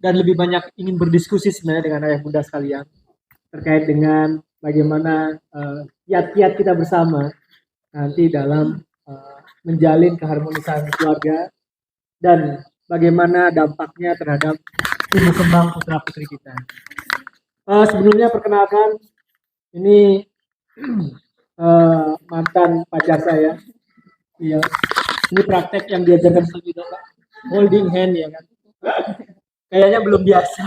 dan lebih banyak ingin berdiskusi sebenarnya dengan ayah bunda sekalian terkait dengan bagaimana kiat-kiat kita bersama nanti dalam menjalin keharmonisan keluarga dan bagaimana dampaknya terhadap tumbuh kembang putra putri kita. Sebelumnya perkenalkan, ini mantan pacar saya. Iya, ini praktek yang diajarkan Sugido, Pak. Holding hand ya kan. Kayaknya belum biasa.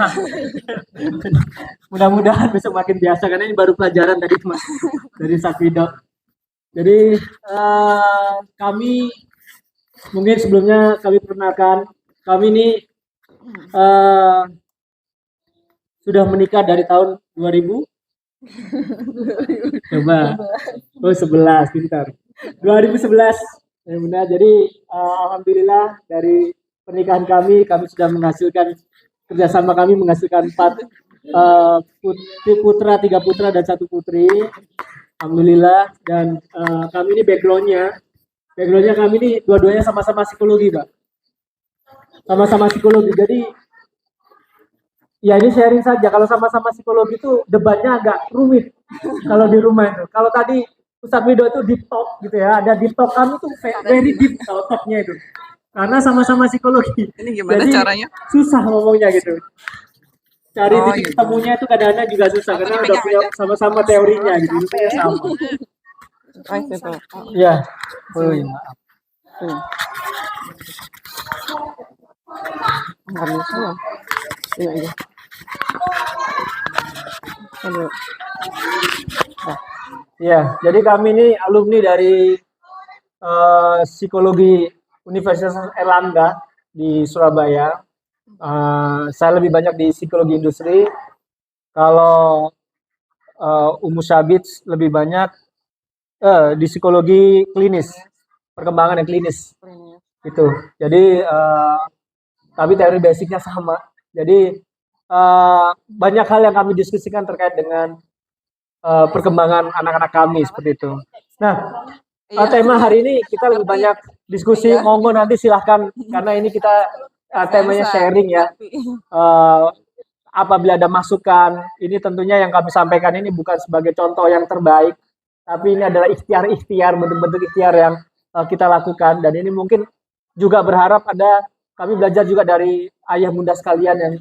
Mudah-mudahan besok makin biasa karena ini baru pelajaran tadi Mas dari Sakwido. Jadi kami mungkin sebelumnya kami perkenalkan, kami ini sudah menikah dari tahun 2000. Coba. Oh 11, pintar. 2011. Ya benar. Jadi alhamdulillah dari pernikahan kami sudah menghasilkan, kerjasama kami menghasilkan 4 putra, 3 putra dan 1 putri. Alhamdulillah. Dan kami ini backgroundnya kami ini dua-duanya sama-sama psikologi, Pak. Sama-sama psikologi. Jadi ya ini sharing saja. Kalau sama-sama psikologi itu debatnya agak rumit kalau di rumah itu. Kalau tadi Ustadz Wido itu deep talk gitu ya, ada deep talk, kami tuh very deep talknya itu. Karena sama-sama psikologi. Ini gimana jadi, caranya? Susah ngomongnya gitu. Cari titik ketemunya itu kadang-kadang juga susah karena udah punya sama-sama teorinya gitu. Itu sama. Ya. Oh iya, maaf. Nggak bisa loh. Ini aja. Aduh. Ya, jadi kami ini alumni dari psikologi Universitas Erlangga di Surabaya. Saya lebih banyak di psikologi industri. Kalau Umu Syabits lebih banyak di psikologi klinis, perkembangan yang klinis. Gitu. Jadi tapi teori basicnya sama. Jadi banyak hal yang kami diskusikan terkait dengan perkembangan anak-anak kami seperti itu. Nah, tema hari ini kita lebih banyak diskusi. Monggo nanti silahkan karena ini kita temanya sharing ya. Apabila ada masukan, ini tentunya yang kami sampaikan ini bukan sebagai contoh yang terbaik, tapi ini adalah ikhtiar-ikhtiar, bentuk-bentuk ikhtiar yang kita lakukan. Dan ini mungkin juga berharap kami belajar juga dari ayah bunda sekalian yang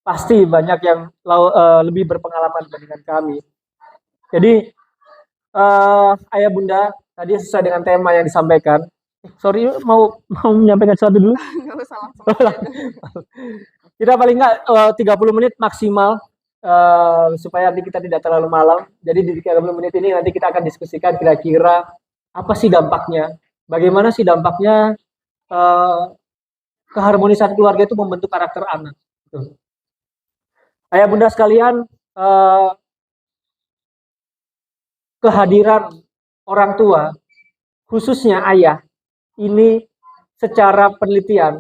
pasti banyak yang lebih berpengalaman dibandingkan kami. Jadi ayah bunda tadi sesuai dengan tema yang disampaikan. Sorry, mau menyampaikan sesuatu dulu? Nggak usah langsung. Kita paling nggak 30 menit maksimal supaya nanti kita tidak terlalu malam. Jadi di 30 menit ini nanti kita akan diskusikan kira-kira apa sih dampaknya, bagaimana sih dampaknya keharmonisan keluarga itu membentuk karakter anak. Ayah bunda sekalian, kehadiran orang tua, khususnya ayah, ini secara penelitian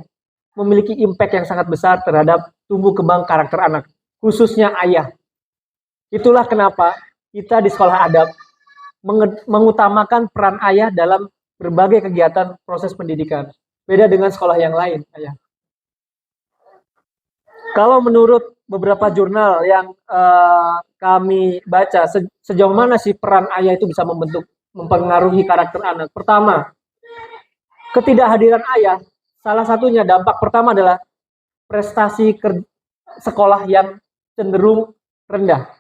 memiliki impact yang sangat besar terhadap tumbuh kembang karakter anak, khususnya ayah. Itulah kenapa kita di sekolah adab mengutamakan peran ayah dalam berbagai kegiatan proses pendidikan. Beda dengan sekolah yang lain, ayah. Kalau menurut beberapa jurnal yang kami baca, sejauh mana sih peran ayah itu bisa mempengaruhi karakter anak? Pertama, ketidakhadiran ayah, salah satunya dampak pertama adalah prestasi sekolah yang cenderung rendah.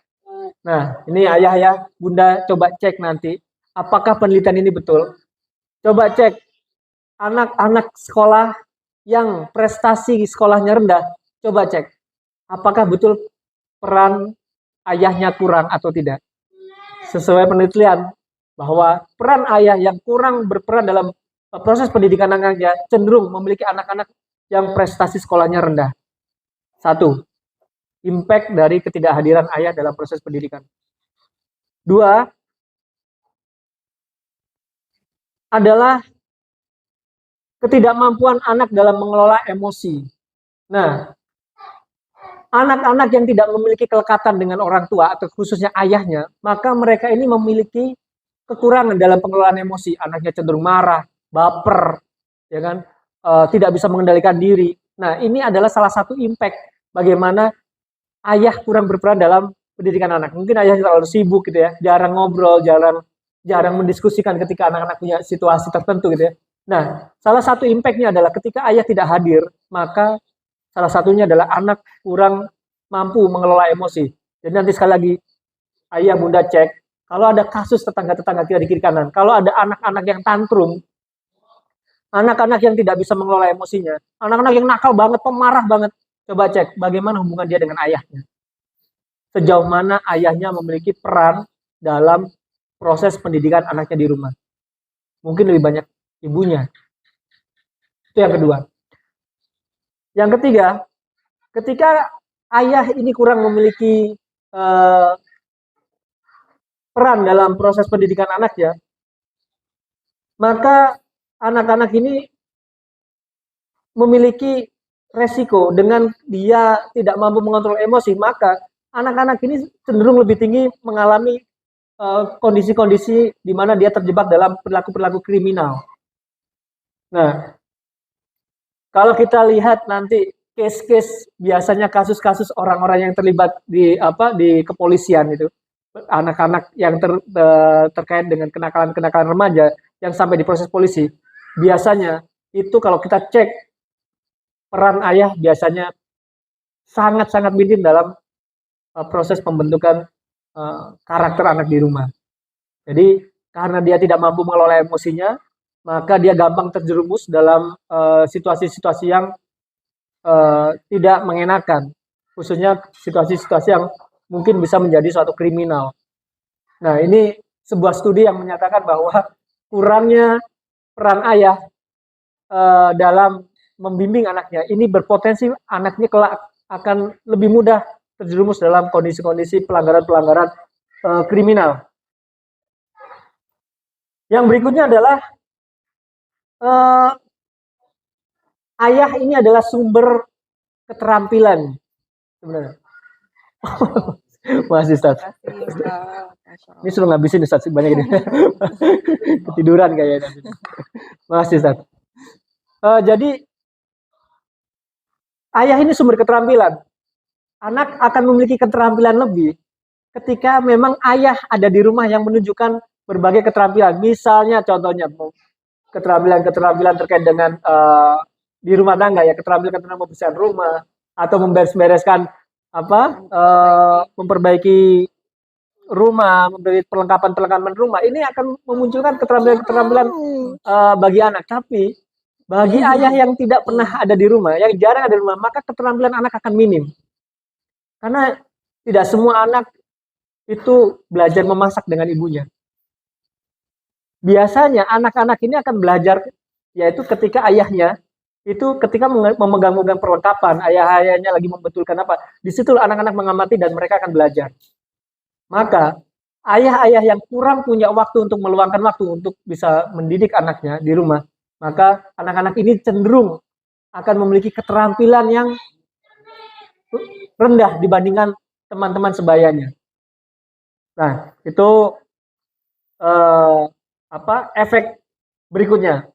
Nah, ini ayah ya, bunda coba cek nanti, apakah penelitian ini betul? Coba cek anak-anak sekolah yang prestasi sekolahnya rendah, coba cek, apakah betul peran ayahnya kurang atau tidak. Sesuai penelitian, bahwa peran ayah yang kurang berperan dalam proses pendidikan anaknya cenderung memiliki anak-anak yang prestasi sekolahnya rendah. 1. Impact dari ketidakhadiran ayah dalam proses pendidikan. 2. Adalah ketidakmampuan anak dalam mengelola emosi. Nah, anak-anak yang tidak memiliki kelekatan dengan orang tua atau khususnya ayahnya, maka mereka ini memiliki kekurangan dalam pengelolaan emosi. Anaknya cenderung marah, baper, ya kan, tidak bisa mengendalikan diri. Nah, ini adalah salah satu impact bagaimana ayah kurang berperan dalam pendidikan anak. Mungkin ayah terlalu sibuk gitu ya, jarang ngobrol, jarang mendiskusikan ketika anak-anak punya situasi tertentu gitu ya. Nah, salah satu impact-nya adalah ketika ayah tidak hadir, maka salah satunya adalah anak kurang mampu mengelola emosi. Jadi nanti sekali lagi, ayah bunda cek, kalau ada kasus tetangga-tetangga kita di kiri kanan, kalau ada anak-anak yang tantrum, anak-anak yang tidak bisa mengelola emosinya, anak-anak yang nakal banget, pemarah banget, coba cek bagaimana hubungan dia dengan ayahnya. Sejauh mana ayahnya memiliki peran dalam proses pendidikan anaknya di rumah. Mungkin lebih banyak ibunya. Itu yang kedua. Yang ketiga, ketika ayah ini kurang memiliki peran dalam proses pendidikan anaknya, maka anak-anak ini memiliki resiko dengan dia tidak mampu mengontrol emosi, maka anak-anak ini cenderung lebih tinggi mengalami kondisi-kondisi di mana dia terjebak dalam perilaku-perilaku kriminal. Nah, kalau kita lihat nanti case-case, biasanya kasus-kasus orang-orang yang terlibat di kepolisian itu, anak-anak yang terkait dengan kenakalan-kenakalan remaja yang sampai diproses polisi, biasanya itu kalau kita cek peran ayah biasanya sangat-sangat minim dalam proses pembentukan karakter anak di rumah. Jadi karena dia tidak mampu mengelola emosinya, maka dia gampang terjerumus dalam situasi-situasi yang tidak mengenakan, khususnya situasi-situasi yang mungkin bisa menjadi suatu kriminal. Nah, ini sebuah studi yang menyatakan bahwa kurangnya peran ayah dalam membimbing anaknya ini berpotensi anaknya kelak akan lebih mudah terjerumus dalam kondisi-kondisi pelanggaran-pelanggaran kriminal. Yang berikutnya adalah ayah ini adalah sumber keterampilan sebenarnya. Masih Ustaz. Ini suruh ngabisin Ustaz banyak ini. Ketiduran kayaknya. Masih Ustaz. Jadi ayah ini sumber keterampilan. Anak akan memiliki keterampilan lebih ketika memang ayah ada di rumah yang menunjukkan berbagai keterampilan. Misalnya contohnya keterampilan terkait dengan di rumah tangga ya, keterampilan membersihkan rumah atau memberes-bereskan memperbaiki rumah, memberi perlengkapan rumah. Ini akan memunculkan keterampilan bagi anak. Tapi bagi ayah yang tidak pernah ada di rumah, yang jarang ada di rumah, maka keterampilan anak akan minim. Karena tidak semua anak itu belajar memasak dengan ibunya. Biasanya anak-anak ini akan belajar yaitu ketika ayahnya itu ketika memegang-megang perlengkapan, ayah-ayahnya lagi membetulkan apa, di situ anak-anak mengamati dan mereka akan belajar. Maka ayah-ayah yang kurang punya waktu untuk meluangkan waktu untuk bisa mendidik anaknya di rumah, maka anak-anak ini cenderung akan memiliki keterampilan yang rendah dibandingkan teman-teman sebayanya. Nah, itu efek berikutnya.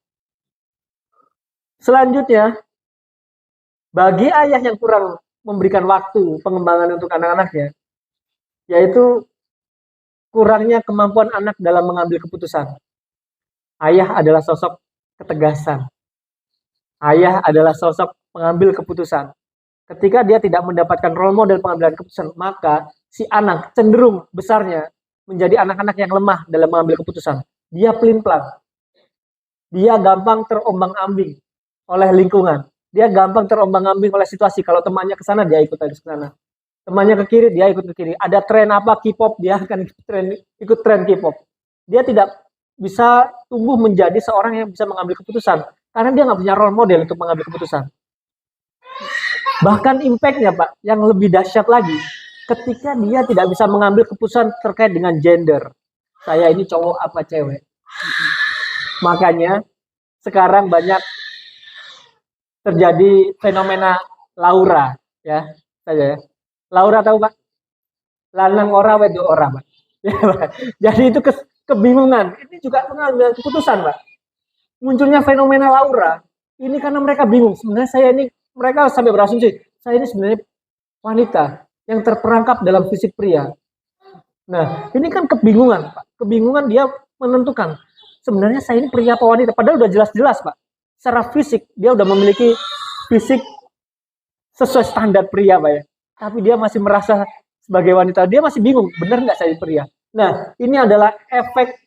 Selanjutnya, bagi ayah yang kurang memberikan waktu pengembangan untuk anak-anaknya, yaitu kurangnya kemampuan anak dalam mengambil keputusan. Ayah adalah sosok ketegasan. Ayah adalah sosok pengambil keputusan. Ketika dia tidak mendapatkan role model pengambilan keputusan, maka si anak cenderung besarnya menjadi anak-anak yang lemah dalam mengambil keputusan. Dia pelin-pelan. Dia gampang terombang-ambing oleh lingkungan. Dia gampang terombang-ambing oleh situasi. Kalau temannya ke sana, dia ikut ke sana. Temannya ke kiri, dia ikut ke kiri. Ada tren apa K-pop, dia akan ikut tren K-pop. Dia tidak bisa tumbuh menjadi seorang yang bisa mengambil keputusan. Karena dia nggak punya role model untuk mengambil keputusan. Bahkan impact-nya Pak, yang lebih dahsyat lagi, ketika dia tidak bisa mengambil keputusan terkait dengan gender. Saya ini cowok apa cewek. Makanya sekarang banyak terjadi fenomena Laura, ya saja ya. Laura tahu Pak? Lanang ora wedo ora Pak. Ya, Pak. Jadi itu kebingungan. Ini juga pengambilan keputusan Pak. Munculnya fenomena Laura. Ini karena mereka bingung. Sebenarnya saya ini, mereka sampai berasumsi, saya ini sebenarnya wanita yang terperangkap dalam fisik pria. Nah, ini kan kebingungan, Pak. Kebingungan dia menentukan sebenarnya saya ini pria apa wanita, padahal udah jelas-jelas, Pak. Secara fisik dia udah memiliki fisik sesuai standar pria, Pak ya. Tapi dia masih merasa sebagai wanita, dia masih bingung, benar nggak saya pria? Nah, ini adalah efek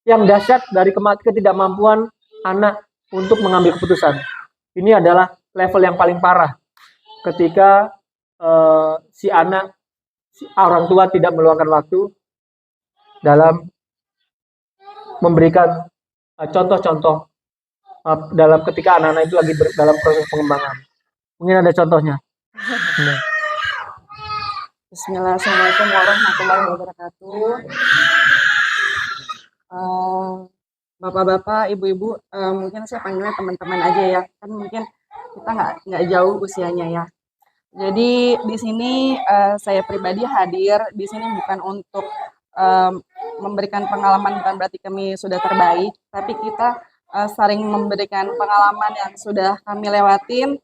yang dahsyat dari ketidakmampuan anak untuk mengambil keputusan. Ini adalah level yang paling parah ketika si anak, orang tua tidak meluangkan waktu dalam memberikan contoh-contoh dalam ketika anak-anak itu lagi dalam proses pengembangan. Mungkin ada contohnya. Bismillah, Assalamualaikum warahmatullahi wabarakatuh. Bapak-bapak, ibu-ibu, mungkin saya panggilnya teman-teman aja ya, kan mungkin kita nggak jauh usianya ya. Jadi di sini saya pribadi hadir di sini bukan untuk memberikan pengalaman, bukan berarti kami sudah terbaik, tapi kita saling memberikan pengalaman yang sudah kami lewatin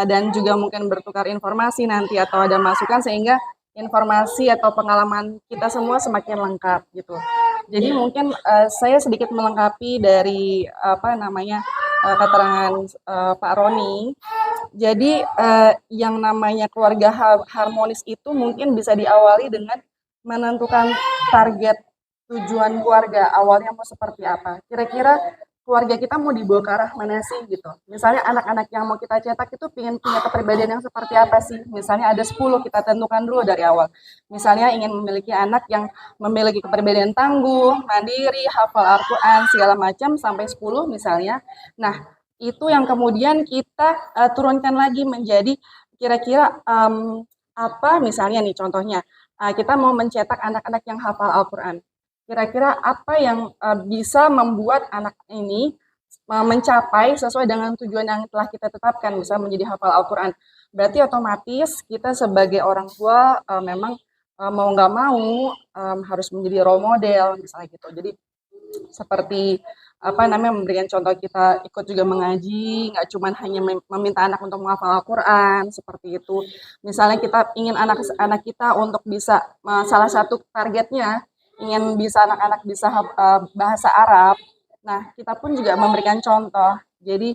dan juga mungkin bertukar informasi nanti atau ada masukan sehingga informasi atau pengalaman kita semua semakin lengkap gitu. Jadi mungkin saya sedikit melengkapi dari keterangan Pak Roni. Jadi yang namanya keluarga harmonis itu mungkin bisa diawali dengan menentukan target tujuan keluarga awalnya mau seperti apa. Kira-kira keluarga kita mau dibawa ke arah mana sih gitu. Misalnya anak-anak yang mau kita cetak itu ingin punya kepribadian yang seperti apa sih. Misalnya ada 10 kita tentukan dulu dari awal. Misalnya ingin memiliki anak yang memiliki kepribadian tangguh, mandiri, hafal Al-Quran, segala macam sampai 10 misalnya. Nah, itu yang kemudian kita turunkan lagi menjadi kira-kira apa misalnya nih contohnya. Kita mau mencetak anak-anak yang hafal Al-Quran. Kira-kira apa yang bisa membuat anak ini mencapai sesuai dengan tujuan yang telah kita tetapkan, bisa menjadi hafal Al-Quran. Berarti otomatis kita sebagai orang tua memang mau nggak mau harus menjadi role model, misalnya gitu. Jadi seperti memberikan contoh, kita ikut juga mengaji, nggak cuma hanya meminta anak untuk menghafal Al-Quran, seperti itu. Misalnya kita ingin anak kita untuk bisa, salah satu targetnya, ingin bisa anak-anak bisa bahasa Arab. Nah, kita pun juga memberikan contoh. Jadi,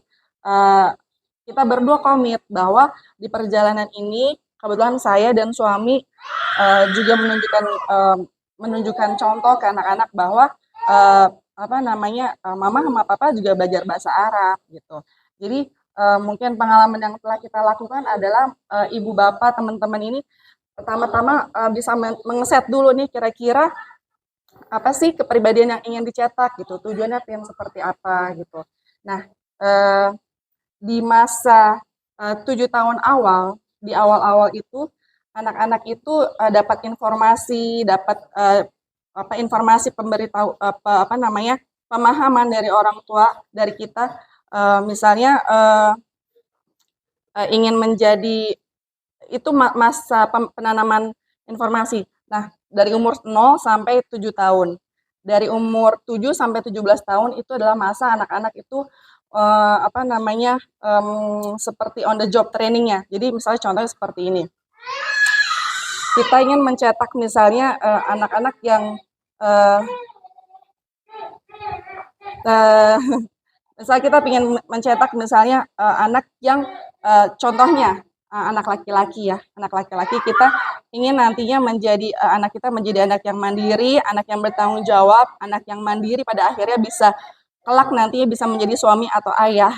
kita berdua komit bahwa di perjalanan ini, kebetulan saya dan suami juga menunjukkan contoh ke anak-anak bahwa mama sama papa juga belajar bahasa Arab gitu. Jadi mungkin pengalaman yang telah kita lakukan adalah ibu bapak teman-teman ini pertama-tama bisa mengeset dulu nih kira-kira apa sih kepribadian yang ingin dicetak gitu, tujuannya pengen seperti apa gitu. Nah di masa 7 tahun awal, di awal-awal itu anak-anak itu dapat informasi, dapat informasi pemberitahu pemahaman dari orang tua, dari kita, misalnya ingin menjadi itu masa penanaman informasi. Nah, dari umur 0 sampai 7 tahun. Dari umur 7 sampai 17 tahun itu adalah masa anak-anak itu seperti on the job trainingnya. Jadi misalnya contohnya seperti ini. Kita ingin mencetak misalnya anak-anak yang misalnya kita ingin mencetak misalnya anak yang contohnya anak laki-laki ya, anak laki-laki kita ingin nantinya menjadi anak kita menjadi anak yang mandiri, anak yang bertanggung jawab, anak yang mandiri pada akhirnya bisa kelak nantinya bisa menjadi suami atau ayah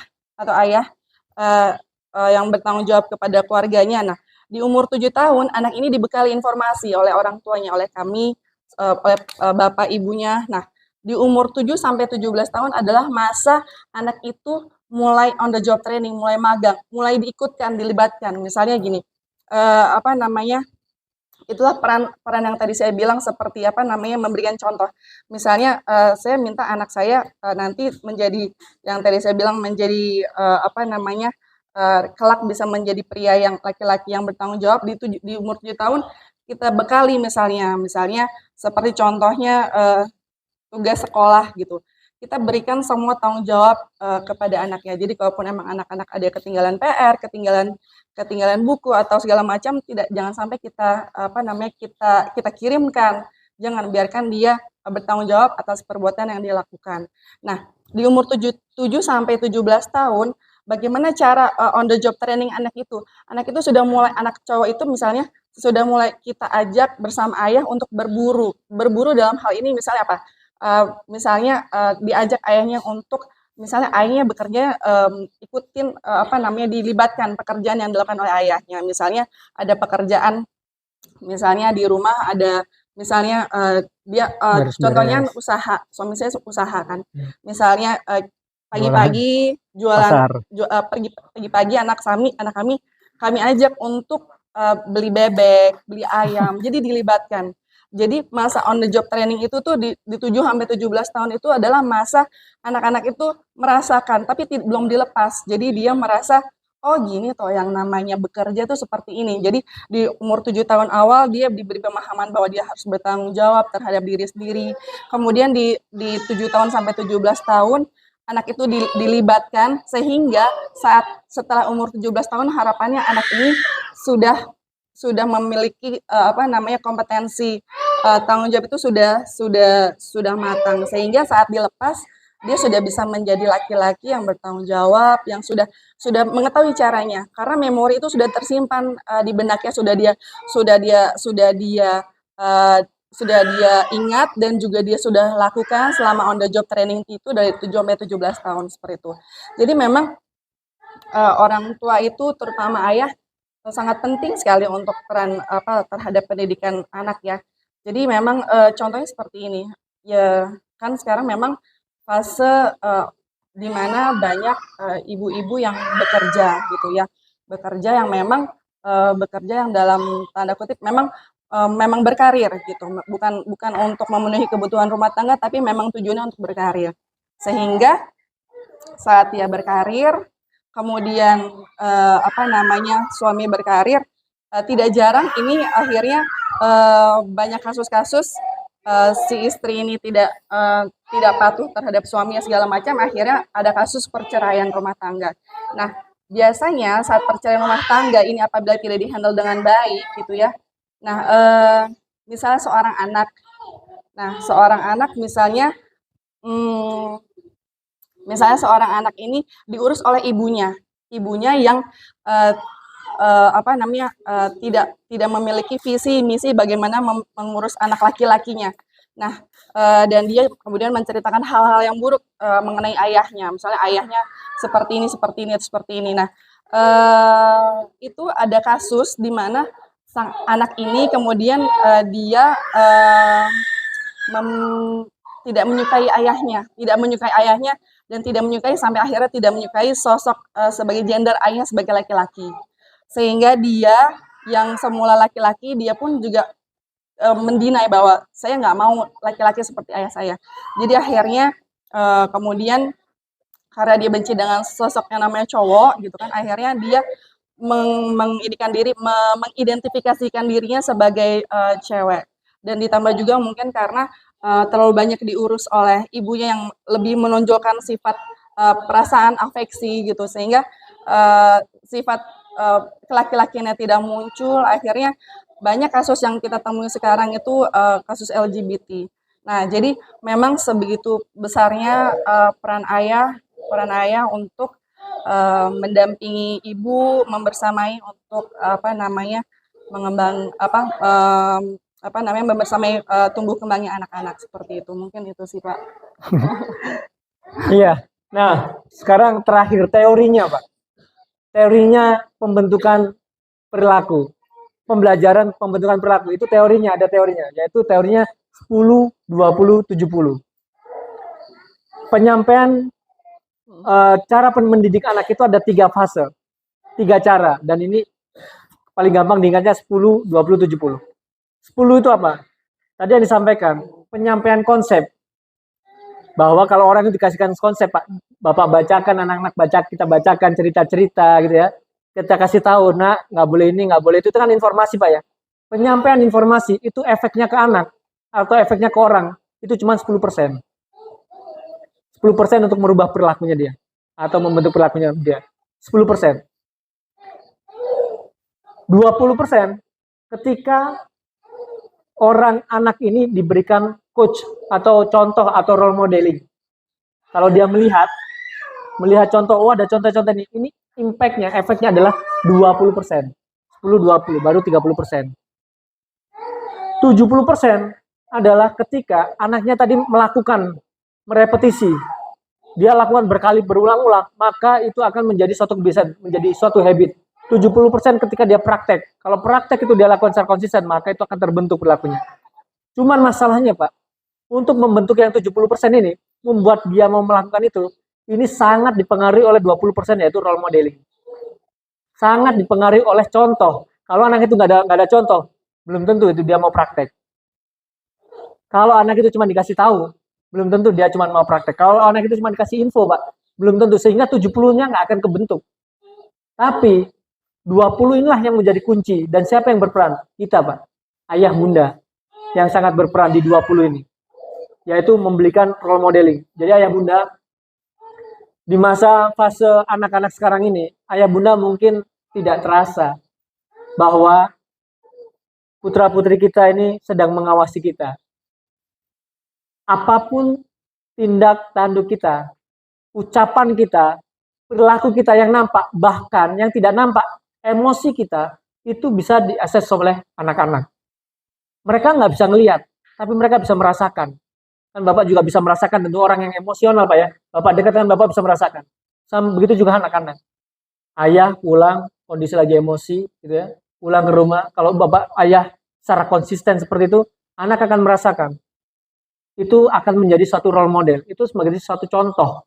yang bertanggung jawab kepada keluarganya. Nah, di umur 7 tahun anak ini dibekali informasi oleh orang tuanya, oleh kami, oleh bapak ibunya. Nah, di umur 7 sampai 17 tahun adalah masa anak itu mulai on the job training, mulai magang, mulai diikutkan, dilibatkan. Misalnya gini, itulah peran yang tadi saya bilang seperti memberikan contoh. Misalnya saya minta anak saya nanti menjadi yang tadi saya bilang menjadi kelak bisa menjadi pria yang laki-laki yang bertanggung jawab di umur 7 tahun kita bekali misalnya seperti contohnya tugas sekolah gitu. kita berikan semua tanggung jawab kepada anaknya. Jadi kalaupun emang anak-anak ada ketinggalan PR, ketinggalan buku atau segala macam, jangan sampai kita kirimkan. Jangan biarkan dia bertanggung jawab atas perbuatan yang dia lakukan. Nah, di umur 7 sampai 17 tahun, bagaimana cara on the job training anak itu? Anak itu sudah mulai, anak cowok itu misalnya sudah mulai kita ajak bersama ayah untuk berburu. Berburu dalam hal ini misalnya apa? Misalnya diajak ayahnya untuk misalnya ayahnya bekerja, ikutin dilibatkan pekerjaan yang dilakukan oleh ayahnya. Misalnya ada pekerjaan, misalnya di rumah ada misalnya dia contohnya usaha, suami saya usaha kan. Misalnya pagi-pagi jualan, pagi-pagi anak kami ajak untuk beli bebek, beli ayam. Jadi dilibatkan. Jadi masa on the job training itu tuh di 7 sampai 17 tahun itu adalah masa anak-anak itu merasakan tapi belum dilepas. Jadi dia merasa, oh gini toh yang namanya bekerja tuh seperti ini. Jadi di umur 7 tahun awal dia diberi pemahaman bahwa dia harus bertanggung jawab terhadap diri sendiri. Kemudian di 7 tahun sampai 17 tahun anak itu dilibatkan sehingga setelah umur 17 tahun harapannya anak ini sudah memiliki kompetensi tanggung jawab itu sudah matang, sehingga saat dilepas dia sudah bisa menjadi laki-laki yang bertanggung jawab, yang sudah mengetahui caranya, karena memori itu sudah tersimpan di benaknya, sudah dia ingat dan juga dia sudah lakukan selama on the job training itu dari 7 sampai 17 tahun seperti itu. Jadi memang orang tua itu terutama ayah sangat penting sekali untuk peran terhadap pendidikan anak ya. Jadi memang contohnya seperti ini. Ya kan sekarang memang fase di mana banyak ibu-ibu yang bekerja gitu ya. Bekerja yang memang bekerja yang dalam tanda kutip memang berkarir gitu, bukan untuk memenuhi kebutuhan rumah tangga, tapi memang tujuannya untuk berkarir. Sehingga saat dia berkarir, kemudian suami berkarir, tidak jarang ini akhirnya banyak kasus-kasus si istri ini tidak patuh terhadap suaminya segala macam, akhirnya ada kasus perceraian rumah tangga. Nah, biasanya saat perceraian rumah tangga ini apabila tidak dihandle dengan baik gitu ya. Nah, misalnya seorang anak misalnya seorang anak ini diurus oleh ibunya yang tidak memiliki visi misi bagaimana mengurus anak laki-lakinya. Nah, dan dia kemudian menceritakan hal-hal yang buruk mengenai ayahnya, misalnya ayahnya seperti ini. Nah, itu ada kasus di mana sang anak ini kemudian dia tidak menyukai ayahnya dan tidak menyukai sampai akhirnya tidak menyukai sosok sebagai gender ayahnya sebagai laki-laki, sehingga dia yang semula laki-laki dia pun juga mendinai bahwa saya nggak mau laki-laki seperti ayah saya. Jadi akhirnya kemudian karena dia benci dengan sosok yang namanya cowok gitu kan, akhirnya dia mengidentifikasikan dirinya sebagai cewek. Dan ditambah juga mungkin karena terlalu banyak diurus oleh ibunya yang lebih menonjolkan sifat perasaan afeksi gitu, sehingga sifat laki-lakinya tidak muncul. Akhirnya banyak kasus yang kita temui sekarang itu kasus LGBT. Nah, jadi memang sebegitu besarnya peran ayah untuk mendampingi ibu, membersamai untuk membersamai tumbuh kembangnya anak-anak, seperti itu. Mungkin itu sih, Pak. Iya. Nah, sekarang terakhir teorinya, Pak. Teorinya pembentukan perilaku. Pembelajaran pembentukan perilaku itu teorinya, ada teorinya, yaitu teorinya 10 20 70. Penyampaian cara mendidik anak itu ada 3 fase, 3 cara, dan ini paling gampang diingatnya 10 20 70. 10 itu apa? Tadi yang disampaikan, penyampaian konsep, bahwa kalau orang itu dikasihkan konsep, Pak, Bapak bacakan, anak-anak kita bacakan cerita-cerita gitu ya, kita kasih tahu, nak nggak boleh ini, nggak boleh itu kan informasi, Pak ya. Penyampaian informasi itu efeknya ke anak atau efeknya ke orang itu cuma 10%. 10% untuk merubah perilakunya dia atau membentuk perilakunya dia. 10%. 20% ketika anak ini diberikan coach atau contoh atau role modeling. Kalau dia melihat contoh, oh ada contoh-contoh ini impact-nya, efeknya adalah 20%. 10-20, baru 30%. 70% adalah ketika anaknya tadi melakukan, merepetisi. Dia lakukan berulang-ulang, maka itu akan menjadi suatu kebiasaan, menjadi suatu habit. 70% ketika dia praktek. Kalau praktek itu dia lakukan secara konsisten, maka itu akan terbentuk perilakunya. Cuman masalahnya, Pak, untuk membentuk yang 70% ini, membuat dia mau melakukan itu, ini sangat dipengaruhi oleh 20%, yaitu role modeling. Sangat dipengaruhi oleh contoh. Kalau anak itu nggak ada contoh, belum tentu itu dia mau praktek. Kalau anak itu cuma dikasih tahu, belum tentu dia cuma mau praktek. Kalau anak itu cuma dikasih info, Pak, belum tentu. Sehingga 70-nya nggak akan kebentuk. Tapi 20 inilah yang menjadi kunci. Dan siapa yang berperan? Kita, Pak. Ayah, bunda. Yang sangat berperan di 20 ini. Yaitu memberikan role modeling. Jadi ayah, bunda, di masa fase anak-anak sekarang ini, ayah, bunda mungkin tidak terasa bahwa putra-putri kita ini sedang mengawasi kita. Apapun tindak tanduk kita, ucapan kita, perilaku kita yang nampak, bahkan yang tidak nampak, emosi kita, itu bisa diakses oleh anak-anak. Mereka nggak bisa ngelihat, tapi mereka bisa merasakan. Kan Bapak juga bisa merasakan, tentu orang yang emosional, Pak ya. Bapak dekat dengan Bapak bisa merasakan. Begitu juga anak-anak. Ayah pulang, kondisi lagi emosi, gitu ya. Pulang ke rumah, kalau Bapak ayah secara konsisten seperti itu, anak akan merasakan. Itu akan menjadi suatu role model. Itu sebagai suatu contoh.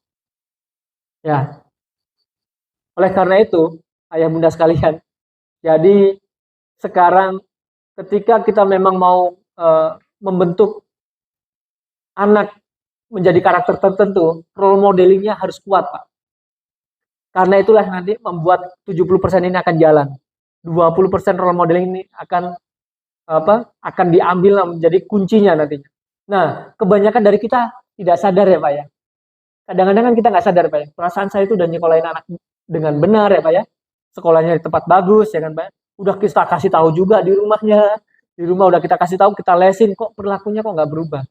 Ya. Oleh karena itu, ayah bunda sekalian, jadi sekarang ketika kita memang mau membentuk anak menjadi karakter tertentu, role modelingnya harus kuat, Pak. Karena itulah nanti membuat 70% ini akan jalan. 20% role modeling ini akan diambil menjadi kuncinya nantinya. Nah, kebanyakan dari kita tidak sadar ya, Pak ya. Kadang-kadang kan kita nggak sadar, Pak ya. Perasaan saya itu udah nyekolahin anak dengan benar ya, Pak ya. Sekolahnya di tempat bagus ya kan, Pak. Udah kita kasih tahu juga di rumahnya. Di rumah udah kita kasih tahu, kita lesin, kok perilakunya kok nggak berubah.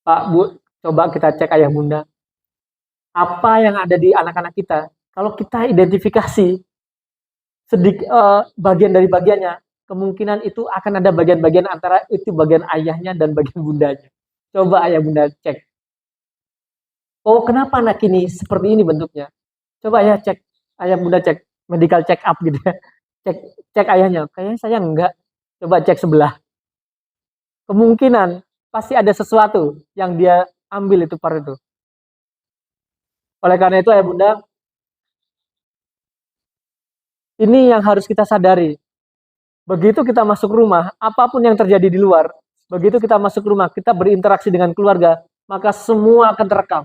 Pak, Bu, coba kita cek ayah bunda. Apa yang ada di anak-anak kita? Kalau kita identifikasi bagian dari bagiannya, kemungkinan itu akan ada bagian-bagian antara itu bagian ayahnya dan bagian bundanya. Coba ayah bunda cek. Oh, kenapa anak ini seperti ini bentuknya? Coba ayah cek, ayah bunda cek, medical check up gitu ya. Cek ayahnya, kayaknya saya enggak. Coba cek sebelah. Kemungkinan pasti ada sesuatu yang dia ambil itu part itu. Oleh karena itu ayah bunda, ini yang harus kita sadari. Begitu kita masuk rumah, apapun yang terjadi di luar, begitu kita masuk rumah, kita berinteraksi dengan keluarga, maka semua akan terekam.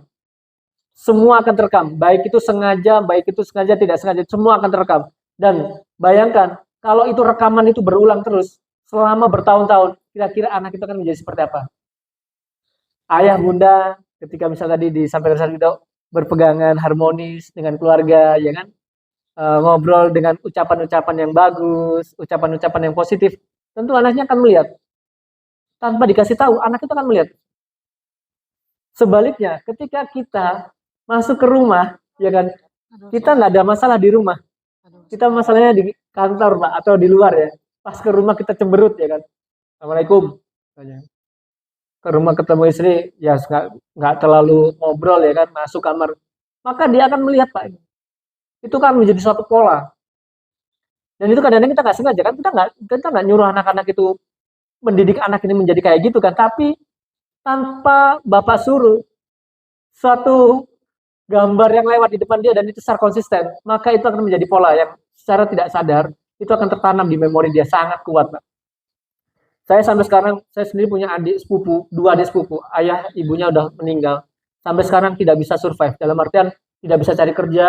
Semua akan terekam, baik itu sengaja tidak sengaja, semua akan terekam. Dan bayangkan, kalau itu rekaman itu berulang terus, selama bertahun-tahun, kira-kira anak itu akan menjadi seperti apa? Ayah, bunda, ketika misalnya tadi disampaikan Ustaz Ridho, berpegangan harmonis dengan keluarga, ya kan? Ngobrol dengan ucapan-ucapan yang bagus, ucapan-ucapan yang positif, tentu anaknya akan melihat. Tanpa dikasih tahu, anak itu akan melihat. Sebaliknya, ketika kita masuk ke rumah, ya kan, kita nggak ada masalah di rumah. Kita masalahnya di kantor, Pak, atau di luar ya. Pas ke rumah kita cemberut, ya kan. Assalamualaikum. Ke rumah ketemu istri, ya nggak terlalu ngobrol, ya kan, masuk kamar. Maka dia akan melihat, Pak. Itu kan menjadi suatu pola. Dan itu kadang-kadang kita nggak sengaja kan, kita nggak nyuruh anak-anak itu mendidik anak ini menjadi kayak gitu kan, tapi tanpa Bapak suruh suatu gambar yang lewat di depan dia dan itu secara konsisten, maka itu akan menjadi pola yang secara tidak sadar itu akan tertanam di memori dia sangat kuat, Pak. Saya sampai sekarang, saya sendiri punya dua adik sepupu, ayah ibunya udah meninggal, sampai sekarang tidak bisa survive, dalam artian tidak bisa cari kerja,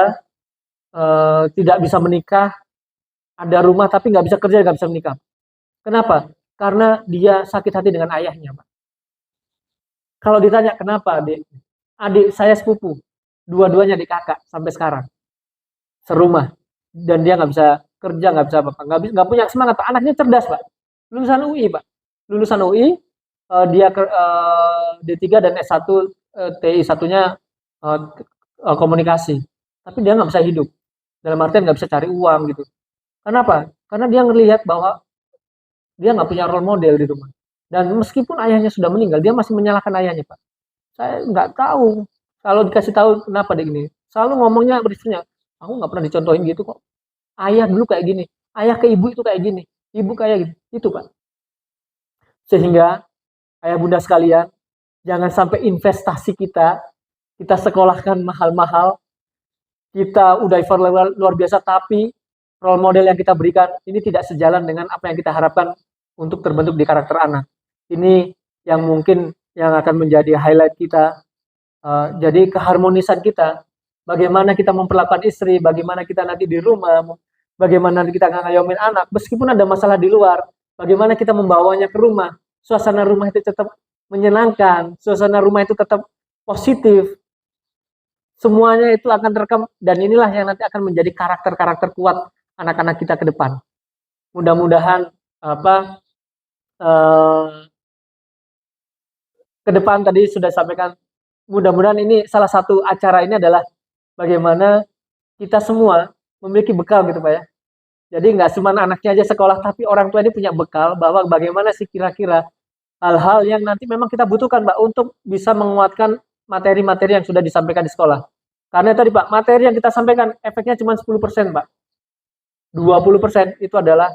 tidak bisa menikah, ada rumah tapi nggak bisa kerja, nggak bisa menikah. Kenapa? Karena dia sakit hati dengan ayahnya, Pak. Kalau ditanya kenapa, Dek? adik saya sepupu, dua-duanya adik kakak sampai sekarang, serumah. Dan dia nggak bisa kerja, nggak bisa apa-apa, nggak punya semangat, Pak. Anaknya cerdas, Pak. Lulusan UI, Pak. Lulusan UI, dia D3 dan S1, TI satunya komunikasi. Tapi dia nggak bisa hidup. Dalam artian nggak bisa cari uang gitu. Kenapa? Karena dia ngelihat bahwa dia nggak punya role model di rumah. Dan meskipun ayahnya sudah meninggal, dia masih menyalahkan ayahnya, Pak. Saya nggak tahu. Kalau dikasih tahu kenapa dia gini. Selalu ngomongnya beristrinya, aku nggak pernah dicontohin gitu kok. Ayah dulu kayak gini. Ayah ke ibu itu kayak gini. Ibu kayak gitu. Itu, Pak. Sehingga ayah bunda sekalian, jangan sampai investasi kita sekolahkan mahal-mahal, kita udah effort luar biasa, tapi role model yang kita berikan ini tidak sejalan dengan apa yang kita harapkan untuk terbentuk di karakter anak. Ini yang mungkin yang akan menjadi highlight kita. Jadi keharmonisan kita, bagaimana kita memperlakukan istri, bagaimana kita nanti di rumah, bagaimana nanti kita ngayomin anak, meskipun ada masalah di luar, bagaimana kita membawanya ke rumah, suasana rumah itu tetap menyenangkan, suasana rumah itu tetap positif, semuanya itu akan terekam, dan inilah yang nanti akan menjadi karakter-karakter kuat anak-anak kita ke depan. Mudah-mudahan apa ke depan tadi sudah sampaikan, mudah-mudahan ini salah satu acara ini adalah bagaimana kita semua memiliki bekal gitu Pak ya. Jadi nggak cuma anaknya aja sekolah, tapi orang tua ini punya bekal bahwa bagaimana sih kira-kira hal-hal yang nanti memang kita butuhkan Pak untuk bisa menguatkan materi-materi yang sudah disampaikan di sekolah. Karena tadi Pak, materi yang kita sampaikan efeknya cuma 10% Pak. 20% itu adalah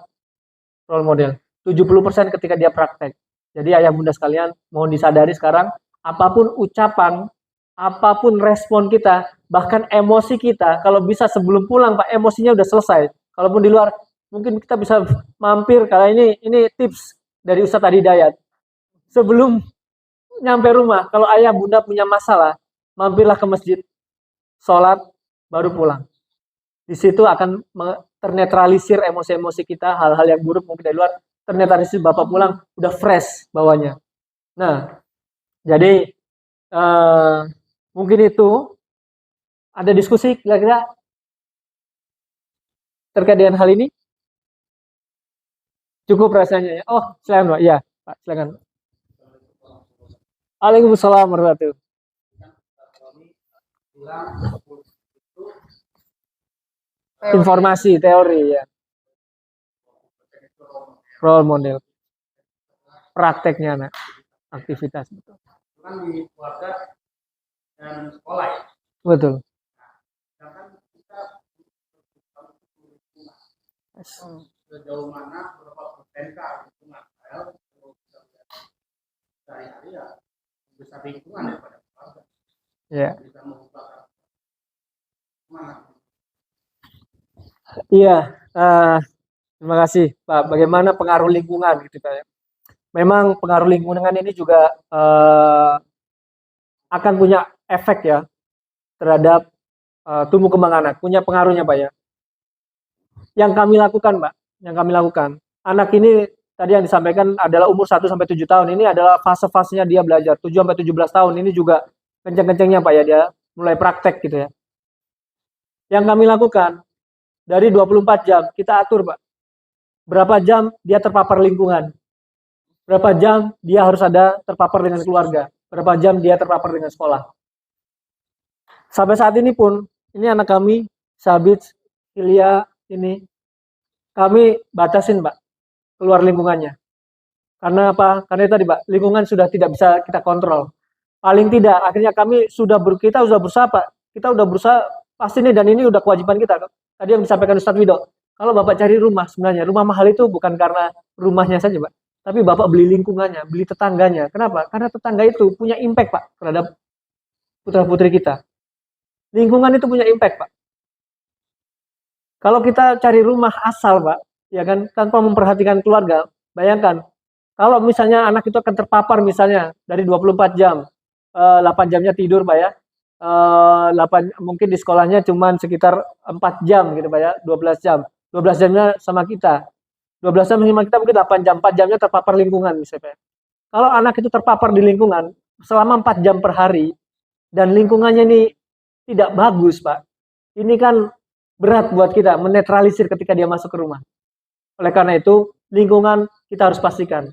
role model. 70% ketika dia praktek. Jadi ayah bunda sekalian, mohon disadari sekarang, apapun ucapan, apapun respon kita, bahkan emosi kita, kalau bisa sebelum pulang Pak, emosinya udah selesai. Kalaupun di luar, mungkin kita bisa mampir, karena ini tips dari Ustadz Adi Dayat. Sebelum nyampe rumah, kalau ayah bunda punya masalah, mampirlah ke masjid, sholat, baru pulang. Di situ akan ternetralisir emosi-emosi kita, hal-hal yang buruk mungkin dari luar, ternetralisir, bapak pulang, udah fresh bawahnya. Nah, jadi mungkin itu, ada diskusi kira-kira terkait dengan hal ini? Cukup rasanya ya. Oh, silakan Pak. Iya, Pak, silakan. Waalaikumsalam warahmatullahi wabarakatuh. Informasi, teori ya. Role model. Prakteknya anak. Aktivitas betul. Kan di keluarga dan sekolah ya. Betul. Sedangkan kita sejauh mana berapa persenkah lingkungan sehari-hari ya besar lingkungan daripada keluarga. Ya. Bisa mengubah mana? Iya, terima kasih Pak. Bagaimana pengaruh lingkungan gitu Pak? Memang pengaruh lingkungan ini juga akan punya efek ya terhadap tumbuh kembang anak. Punya pengaruhnya Pak ya. Yang kami lakukan Pak, anak ini tadi yang disampaikan adalah umur 1 sampai 7 tahun. Ini adalah fase-fasenya dia belajar. 7 sampai 17 tahun ini juga kenceng-kencengnya Pak ya, dia mulai praktek gitu ya. Yang kami lakukan dari 24 jam kita atur Pak. Berapa jam dia terpapar lingkungan. Berapa jam dia harus ada terpapar dengan keluarga. Berapa jam dia terpapar dengan sekolah. Sampai saat ini pun, ini anak kami, Sabit, Ilya, ini, kami batasin Pak, keluar lingkungannya. Karena apa? Karena tadi Pak, lingkungan sudah tidak bisa kita kontrol. Paling tidak, akhirnya kita sudah berusaha Pak. Kita sudah berusaha, pasti nih, dan ini udah kewajiban kita. Tadi yang disampaikan Ustadz Wido. Kalau Bapak cari rumah, sebenarnya rumah mahal itu bukan karena rumahnya saja Pak. Tapi Bapak beli lingkungannya, beli tetangganya. Kenapa? Karena tetangga itu punya impact Pak terhadap putra-putri kita. Lingkungan itu punya impact Pak. Kalau kita cari rumah asal Pak, ya kan, tanpa memperhatikan keluarga, bayangkan, kalau misalnya anak itu akan terpapar misalnya dari 24 jam, 8 jamnya tidur Pak ya, 8, mungkin di sekolahnya cuma sekitar 4 jam gitu Pak ya, 12 jam. 12 jamnya sama kita. 12 jam sama kita mungkin 8 jam, 4 jamnya terpapar lingkungan misalnya. Kalau anak itu terpapar di lingkungan selama 4 jam per hari, dan lingkungannya ini tidak bagus, Pak, ini kan berat buat kita menetralisir ketika dia masuk ke rumah. Oleh karena itu, lingkungan kita harus pastikan.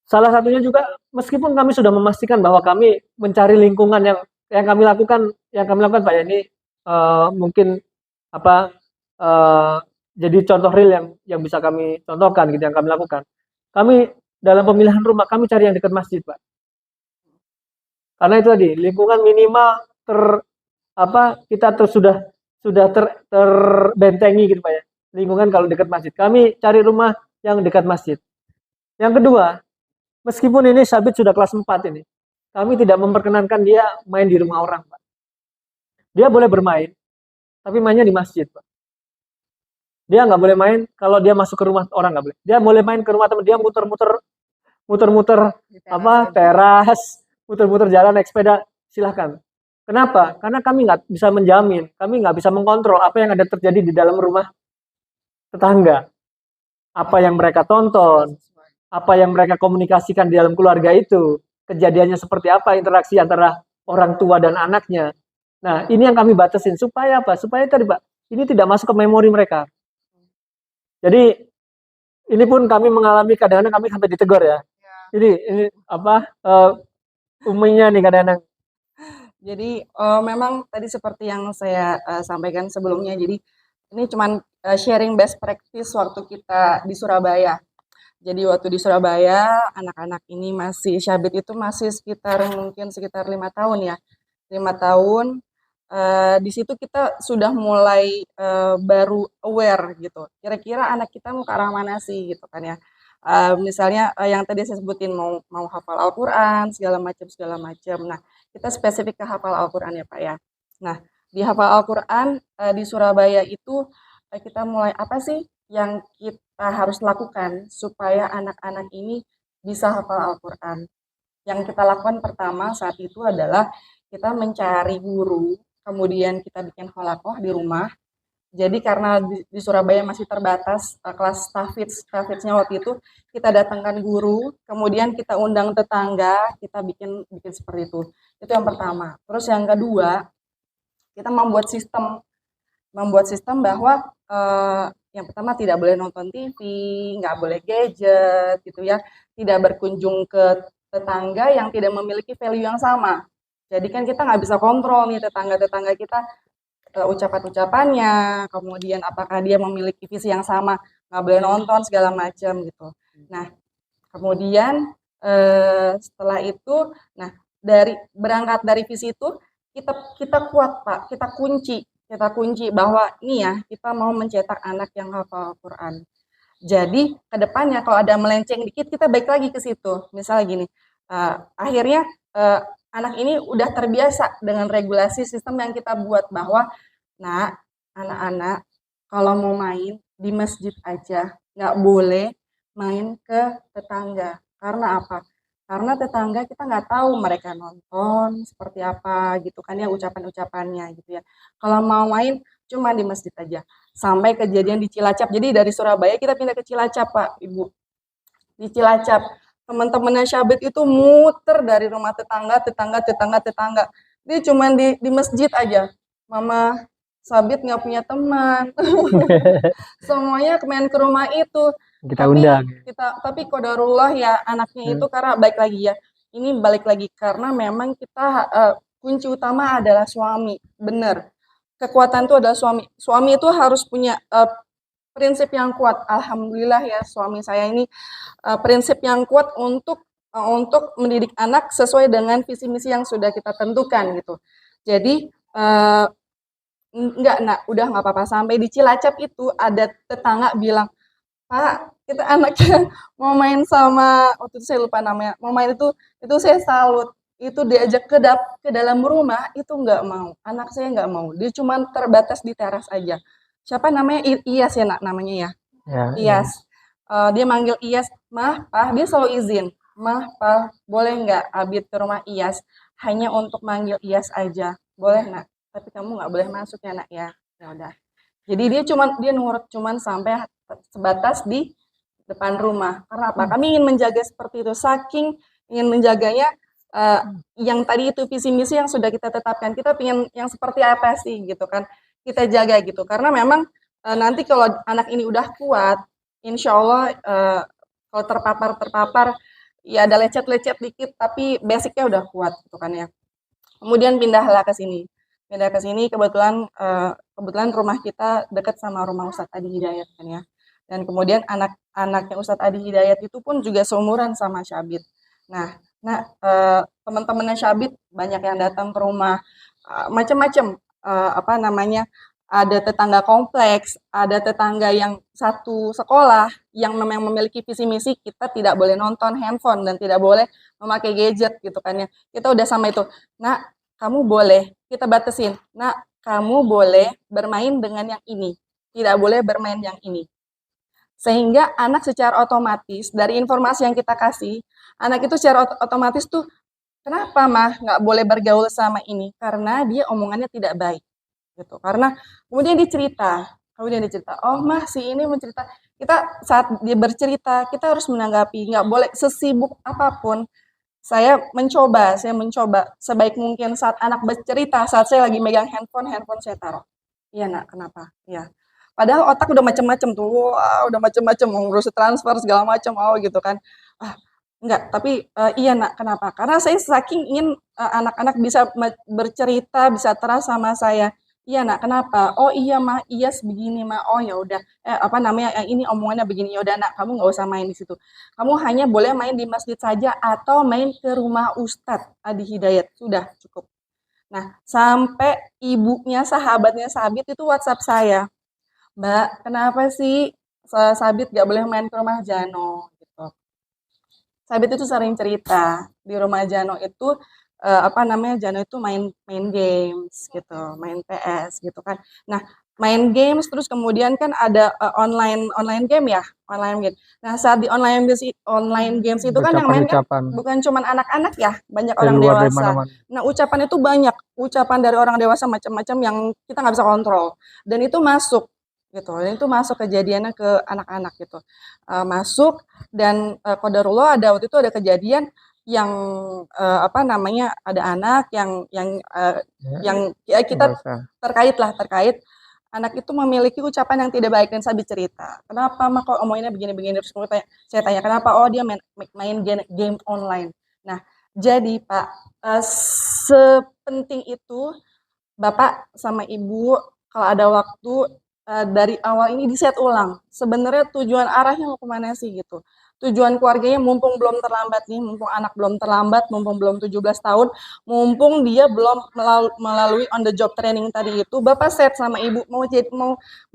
Salah satunya juga, meskipun kami sudah memastikan bahwa kami mencari lingkungan yang kami lakukan Pak ya, ini mungkin apa jadi contoh real yang bisa kami contohkan gitu yang kami lakukan. Kami dalam pemilihan rumah kami cari yang dekat masjid, Pak. Karena itu tadi lingkungan minimal kita sudah terbentengi gitu Pak ya. Lingkungan kalau dekat masjid. Kami cari rumah yang dekat masjid. Yang kedua, meskipun ini Sabit sudah kelas 4 ini, kami tidak memperkenankan dia main di rumah orang, Pak. Dia boleh bermain, tapi mainnya di masjid, Pak. Dia nggak boleh main kalau dia masuk ke rumah orang, nggak boleh. Dia boleh main ke rumah teman dia muter-muter teras, muter-muter jalan naik sepeda, silahkan. Kenapa? Karena kami nggak bisa menjamin, kami nggak bisa mengkontrol apa yang ada terjadi di dalam rumah tetangga. Apa yang mereka tonton, apa yang mereka komunikasikan di dalam keluarga itu, kejadiannya seperti apa interaksi antara orang tua dan anaknya. Nah, ini yang kami batasin supaya apa? Supaya tadi Pak, ini tidak masuk ke memori mereka. Jadi ini pun kami mengalami kadang-kadang kami sampai ditegur ya. Jadi ini uminya nih kadang-kadang. Jadi memang tadi seperti yang saya sampaikan sebelumnya. Jadi ini cuman sharing best practice waktu kita di Surabaya. Jadi waktu di Surabaya anak-anak ini Syabit itu masih sekitar 5 tahun ya. 5 tahun. Di situ kita sudah mulai baru aware gitu. Kira-kira anak kita mau ke arah mana sih gitu kan ya. Misalnya yang tadi saya sebutin mau hafal Al-Qur'an segala macam. Nah, kita spesifik ke hafal Al-Qur'an ya Pak ya. Nah, di hafal Al-Qur'an di Surabaya itu kita mulai apa sih yang kita harus lakukan supaya anak-anak ini bisa hafal Al-Qur'an. Yang kita lakukan pertama saat itu adalah kita mencari guru, kemudian kita bikin halakoh di rumah. Jadi karena di Surabaya masih terbatas kelas tahfidznya waktu itu, kita datangkan guru, kemudian kita undang tetangga, kita bikin seperti itu. Itu yang pertama. Terus yang kedua, kita membuat sistem bahwa yang pertama tidak boleh nonton TV, nggak boleh gadget gitu ya, tidak berkunjung ke tetangga yang tidak memiliki value yang sama. Jadi kan kita nggak bisa kontrol nih tetangga-tetangga kita ucapan-ucapannya, kemudian apakah dia memiliki visi yang sama, nggak boleh nonton segala macam gitu. Nah, kemudian setelah itu, nah berangkat dari visi itu kita kuat Pak, kita kunci bahwa ini ya kita mau mencetak anak yang hafal Al-Qur'an. Jadi kedepannya kalau ada melenceng dikit kita balik lagi ke situ. Misalnya gini, akhirnya anak ini udah terbiasa dengan regulasi sistem yang kita buat bahwa, nah anak-anak kalau mau main di masjid aja, nggak boleh main ke tetangga. Karena apa? Karena tetangga kita nggak tahu mereka nonton seperti apa gitu kan ya ucapan-ucapannya gitu ya. Kalau mau main cuma di masjid aja. Sampai kejadian di Cilacap. Jadi dari Surabaya kita pindah ke Cilacap Pak, Ibu. Di Cilacap teman-temannya Syabit itu muter dari rumah tetangga. Dia cuma di masjid aja. Mama Syabit nggak punya teman. Semuanya main ke rumah itu. Kita undang. Tapi qadarullah ya anaknya itu karena balik lagi ya. Ini balik lagi karena memang kita kunci utama adalah suami. Benar. Kekuatan itu adalah suami. Suami itu harus punya prinsip yang kuat. Alhamdulillah ya suami saya ini prinsip yang kuat untuk mendidik anak sesuai dengan visi misi yang sudah kita tentukan gitu. Jadi udah nggak apa-apa. Sampai di Cilacap itu ada tetangga bilang, Pak, kita anaknya mau main sama, waktu itu saya lupa namanya, mau main itu saya salut. Itu diajak ke dalam rumah, itu nggak mau. Anak saya nggak mau. Dia cuma terbatas di teras aja. Siapa namanya? Iyas ya namanya ya? Ya, Iyas. Dia manggil Iyas, Mah, Pak, dia selalu izin. Mah, Pak, boleh nggak Abid ke rumah Iyas? Hanya untuk manggil Iyas aja. Boleh, Nak. Tapi kamu nggak boleh masuk ya, Nak ya. Ya udah. Jadi dia nurut cuman sampai sebatas di depan rumah. Karena apa? Kami ingin menjaga seperti itu. Saking ingin menjaganya, eh, yang tadi itu visi misi yang sudah kita tetapkan, kita pengen yang seperti apa sih gitu kan, kita jaga gitu, karena memang nanti kalau anak ini udah kuat, insya Allah kalau terpapar ya ada lecet-lecet dikit tapi basicnya udah kuat gitu kan ya. Kemudian pindahlah ke sini. Pindah ke sini kebetulan rumah kita dekat sama rumah Ustadz Adi Hidayat kan ya. Dan kemudian anak-anaknya Ustadz Adi Hidayat itu pun juga seumuran sama Syabit. Nah, teman-temannya Syabit banyak yang datang ke rumah, macam-macam, apa namanya, ada tetangga kompleks, ada tetangga yang satu sekolah yang memang memiliki visi misi kita tidak boleh nonton handphone dan tidak boleh memakai gadget gitu kan ya. Kita udah sama itu. Nah, kamu boleh, kita batasin. Nah, kamu boleh bermain dengan yang ini. Tidak boleh bermain yang ini. Sehingga anak secara otomatis, dari informasi yang kita kasih, anak itu secara otomatis tuh, kenapa mah nggak boleh bergaul sama ini? Karena dia omongannya tidak baik. Gitu. Karena kemudian dia cerita, oh mah si ini mencerita, kita saat dia bercerita, kita harus menanggapi, nggak boleh sesibuk apapun, saya mencoba sebaik mungkin saat anak bercerita, saat saya lagi megang handphone saya taruh. Iya nak, kenapa? Iya. Padahal otak udah macem-macem tuh, wah, udah macem-macem, mau ngurus transfer segala macam, oh gitu kan. Ah, enggak, tapi iya nak, kenapa? Karena saya saking ingin anak-anak bisa bercerita, bisa terasa sama saya. Iya nak, kenapa? Oh iya mah, iya sebegini mah. Oh ya udah, apa namanya? Ini omongannya begini. Ya udah nak, kamu nggak usah main di situ. Kamu hanya boleh main di masjid saja atau main ke rumah Ustadz Adi Hidayat. Sudah cukup. Nah, sampai ibunya, sahabatnya Sabit itu WhatsApp saya. Mbak, kenapa sih Sabit gak boleh main ke rumah Jano? Gitu. Sabit itu sering cerita di rumah Jano itu apa namanya, Jano itu main main games gitu, main PS gitu kan. Nah, main games terus kemudian kan ada online online game ya, online game. Nah, saat di online games itu kan yang main kan Ucapan-ucapan bukan cuman anak-anak ya, banyak dari orang luar dari dewasa. mana-mana. Nah, ucapan itu banyak, ucapan dari orang dewasa macam-macam yang kita nggak bisa kontrol. Dan itu masuk gitu, dan itu masuk kejadiannya ke anak-anak gitu. Masuk dan qadarullah ada waktu itu ada kejadian yang apa namanya, ada anak yang ya kita Bahasa. terkait anak itu memiliki ucapan yang tidak baik dan saya bercerita, kenapa mah kok omonginnya begini-begini, terus saya tanya kenapa, oh dia main game online. Nah, jadi Pak, sepenting itu Bapak sama Ibu kalau ada waktu dari awal ini di-set ulang. Sebenarnya tujuan arahnya mau kemana sih gitu. Tujuan keluarganya mumpung belum terlambat nih, mumpung anak belum terlambat, mumpung belum 17 tahun, mumpung dia belum melalui on the job training tadi itu, Bapak set sama Ibu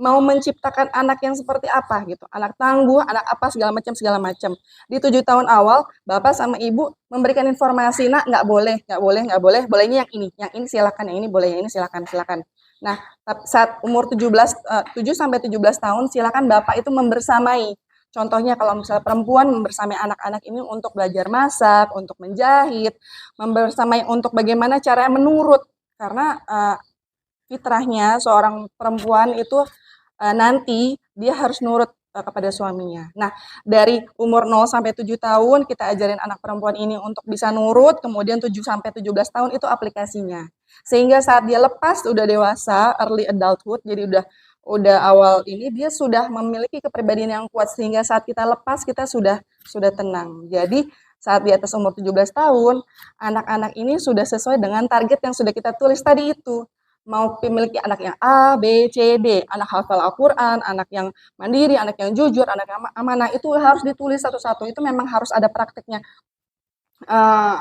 mau menciptakan anak yang seperti apa gitu. Anak tangguh, anak apa segala macam. Di 7 tahun awal, Bapak sama Ibu memberikan informasi, nak bolehnya yang ini silakan, yang ini boleh, yang ini silakan. Nah, saat umur 7 sampai 17 tahun silakan Bapak itu membersamai. Contohnya kalau misalnya perempuan membersamai anak-anak ini untuk belajar masak, untuk menjahit, membersamai untuk bagaimana caranya menurut. Karena fitrahnya seorang perempuan itu nanti dia harus nurut kepada suaminya. Nah, dari umur 0 sampai 7 tahun kita ajarin anak perempuan ini untuk bisa nurut, kemudian 7 sampai 17 tahun itu aplikasinya. Sehingga saat dia lepas udah dewasa, early adulthood, jadi udah awal ini dia sudah memiliki kepribadian yang kuat sehingga saat kita lepas kita sudah tenang. Jadi saat di atas umur 17 tahun, anak-anak ini sudah sesuai dengan target yang sudah kita tulis tadi itu. Mau memiliki anak yang A, B, C, D, anak hafal Al-Quran, anak yang mandiri, anak yang jujur, anak yang amanah, itu harus ditulis satu-satu. Itu memang harus ada prakteknya.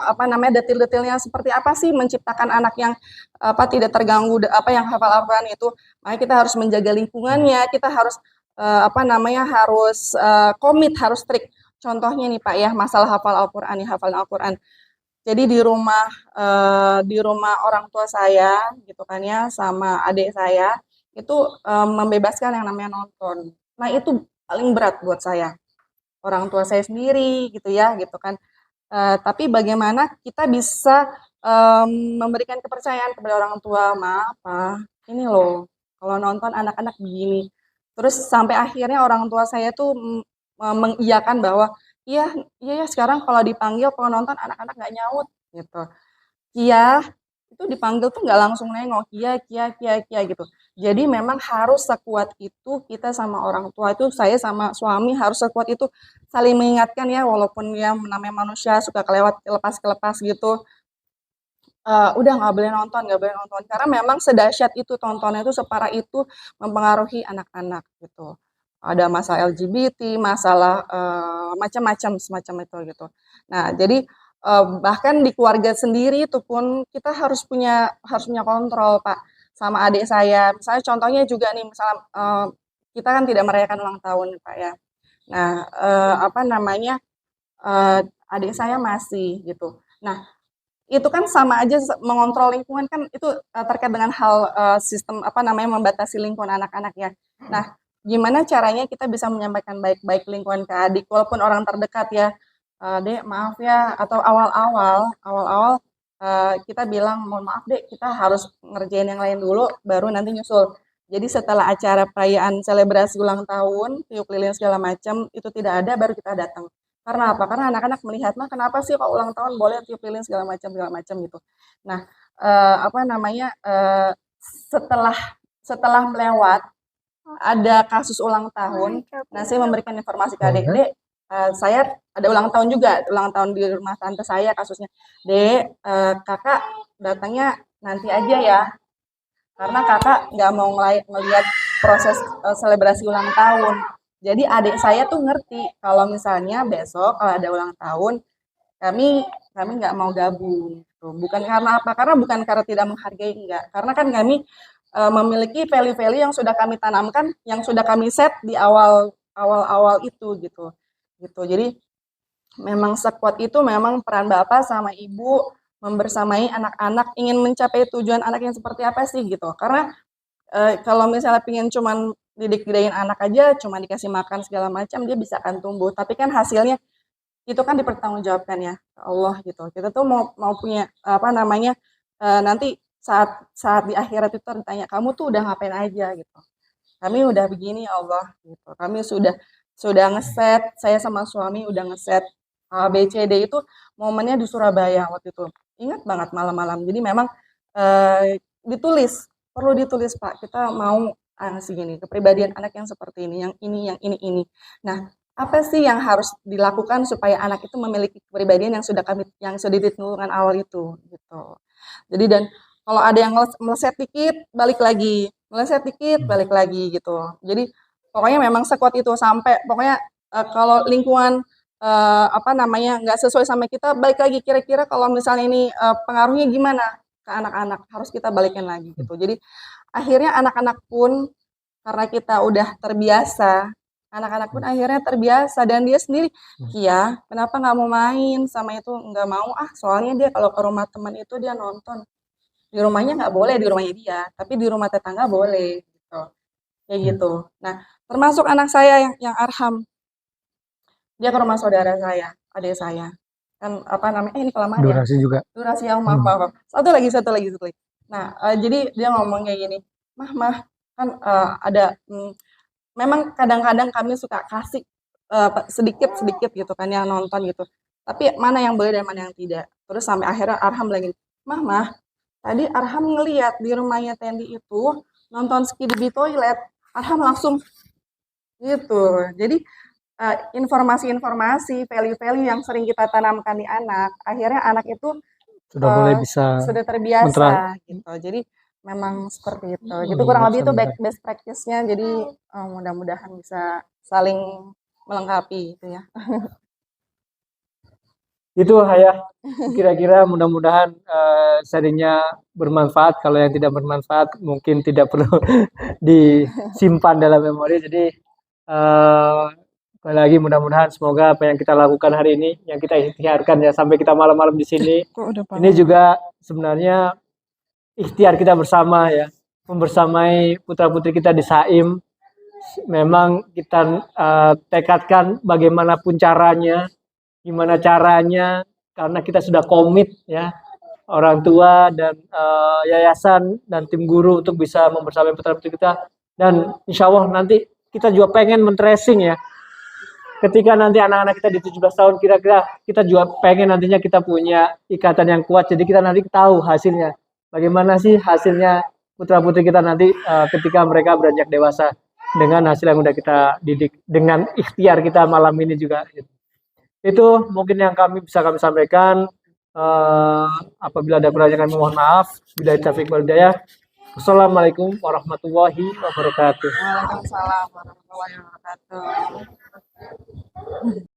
Apa namanya, detil-detilnya seperti apa sih menciptakan anak yang apa tidak terganggu apa yang hafal Al-Quran itu. Makanya kita harus menjaga lingkungannya, kita harus apa namanya, harus komit, harus strict. Contohnya nih Pak ya, masalah hafal Al-Quran nih, hafal Al-Quran. Jadi di rumah orang tua saya gitu kan ya, sama adik saya itu membebaskan yang namanya nonton. Nah, itu paling berat buat saya. Orang tua saya sendiri gitu ya, gitu kan. Tapi bagaimana kita bisa memberikan kepercayaan kepada orang tua, "Ma, Pa, ini loh, kalau nonton anak-anak begini." Terus sampai akhirnya orang tua saya tuh mengiyakan bahwa iya, iya ya sekarang kalau dipanggil kalau nonton anak-anak nggak nyaut gitu. Kia itu dipanggil tuh nggak langsung nengok, Kia, Kia, Kia, Kia gitu. Jadi memang harus sekuat itu kita sama orang tua itu, saya sama suami harus sekuat itu saling mengingatkan ya, walaupun ya namanya manusia suka kelewat kelepas gitu. Udah nggak boleh nonton, nggak boleh nonton. Karena memang sedahsyat itu tontonnya itu separah itu mempengaruhi anak-anak gitu. Ada masalah LGBT, masalah macam-macam semacam itu gitu. Nah, jadi bahkan di keluarga sendiri itu pun kita harus punya kontrol, Pak, sama adik saya. Misalnya contohnya juga nih, misalnya kita kan tidak merayakan ulang tahun, Pak ya. Nah, apa namanya? Adik saya masih gitu. Nah, itu kan sama aja mengontrol lingkungan kan itu terkait dengan hal sistem apa namanya membatasi lingkungan anak-anak ya. Nah, gimana caranya kita bisa menyampaikan baik-baik lingkungan ke adik walaupun orang terdekat ya. Dek, maaf ya atau awal-awal kita bilang mohon maaf Dek, kita harus ngerjain yang lain dulu baru nanti nyusul. Jadi setelah acara perayaan selebrasi ulang tahun, tiup lilin segala macam itu tidak ada baru kita datang. Karena apa? Karena anak-anak melihat, "Mah, kenapa sih kalau ulang tahun boleh tiup lilin segala macam gitu." Nah, apa namanya, setelah setelah melewat, ada kasus ulang tahun, nah saya memberikan informasi ke adik, "Dek, saya ada ulang tahun juga, ulang tahun di rumah tante saya kasusnya. Dek, Kakak datangnya nanti aja ya, karena Kakak nggak mau ngelihat proses, selebrasi ulang tahun." Jadi adik saya tuh ngerti kalau misalnya besok kalau ada ulang tahun, kami kami nggak mau gabung gitu. Bukan karena apa, karena bukan karena tidak menghargai, enggak. Karena kan kami, memiliki value-value yang sudah kami tanamkan, yang sudah kami set di awal-awal itu gitu, gitu. Jadi memang sekuat itu memang peran bapak sama ibu membersamai anak-anak ingin mencapai tujuan anak yang seperti apa sih gitu. Karena kalau misalnya pengen cuman didik-didain anak aja, cuma dikasih makan segala macam, dia bisa akan tumbuh. Tapi kan hasilnya itu kan dipertanggungjawabkan ya ke Allah gitu. Kita tuh mau mau punya apa namanya nanti saat saat di akhirat itu ditanya kamu tuh udah ngapain aja gitu. Kami udah begini ya Allah gitu. Kami sudah ngeset, saya sama suami udah ngeset A, B, C, D itu momennya di Surabaya waktu itu. Ingat banget malam-malam. Jadi memang ditulis, perlu ditulis Pak. Kita mau segini, kepribadian anak yang seperti ini, yang ini, yang ini. Nah, apa sih yang harus dilakukan supaya anak itu memiliki kepribadian yang sudah ditentukan awal itu gitu. Jadi dan kalau ada yang meleset dikit balik lagi, meleset dikit balik lagi gitu. Jadi pokoknya memang sekuat itu sampai pokoknya kalau lingkungan apa namanya nggak sesuai sama kita balik lagi kira-kira kalau misalnya ini pengaruhnya gimana ke anak-anak harus kita balikin lagi gitu. Jadi akhirnya anak-anak pun karena kita udah terbiasa, anak-anak pun akhirnya terbiasa dan dia sendiri, "Kia, kenapa nggak mau main sama itu?" "Nggak mau ah, soalnya dia kalau ke rumah teman itu dia nonton. Di rumahnya nggak boleh, di rumahnya dia, tapi di rumah tetangga boleh." Gitu. Kayak gitu. Nah, termasuk anak saya yang Arham, dia ke rumah saudara saya, adik saya. Kan apa namanya? Ini kelamaan ya. Durasi juga. Durasi yang maaf. Satu lagi. Nah, jadi dia ngomong kayak gini, Mah, kan ada memang kadang-kadang kami suka kasih sedikit-sedikit gitu kan yang nonton gitu. Tapi mana yang boleh dan mana yang tidak. Terus sampai akhirnya Arham lagi, Mah, tadi Arham ngeliat di rumahnya Tendi itu nonton Skibidi Toilet. Arham langsung gitu. Jadi informasi-informasi, value-value yang sering kita tanamkan di anak, akhirnya anak itu Sudah mulai bisa sudah terbiasa gitu. Jadi memang seperti itu. Gitu kurang lebih itu best practice-nya. Jadi mudah-mudahan bisa saling melengkapi gitu ya. Itu Hayah, kira-kira mudah-mudahan sharingnya bermanfaat. Kalau yang tidak bermanfaat mungkin tidak perlu disimpan dalam memori. Jadi sekali lagi mudah-mudahan semoga apa yang kita lakukan hari ini, yang kita ikhtiarkan ya sampai kita malam-malam di sini, ini juga sebenarnya ikhtiar kita bersama ya, membersamai putra-putri kita di Saim. Memang kita tekadkan bagaimanapun caranya, gimana caranya, karena kita sudah komit ya, orang tua dan yayasan dan tim guru untuk bisa membersamai putra-putri kita. Dan insya Allah nanti kita juga pengen men-tracing ya, ketika nanti anak-anak kita di 17 tahun, kira-kira kita juga pengen nantinya kita punya ikatan yang kuat. Jadi kita nanti tahu hasilnya. Bagaimana sih hasilnya putra-putri kita nanti ketika mereka beranjak dewasa dengan hasil yang udah kita didik, dengan ikhtiar kita malam ini juga. Itu mungkin yang bisa kami sampaikan. Apabila ada kurangnya kami mohon maaf. Bila taufiq wal hidayah. Wassalamualaikum warahmatullahi wabarakatuh. Waalaikumsalam warahmatullahi wabarakatuh.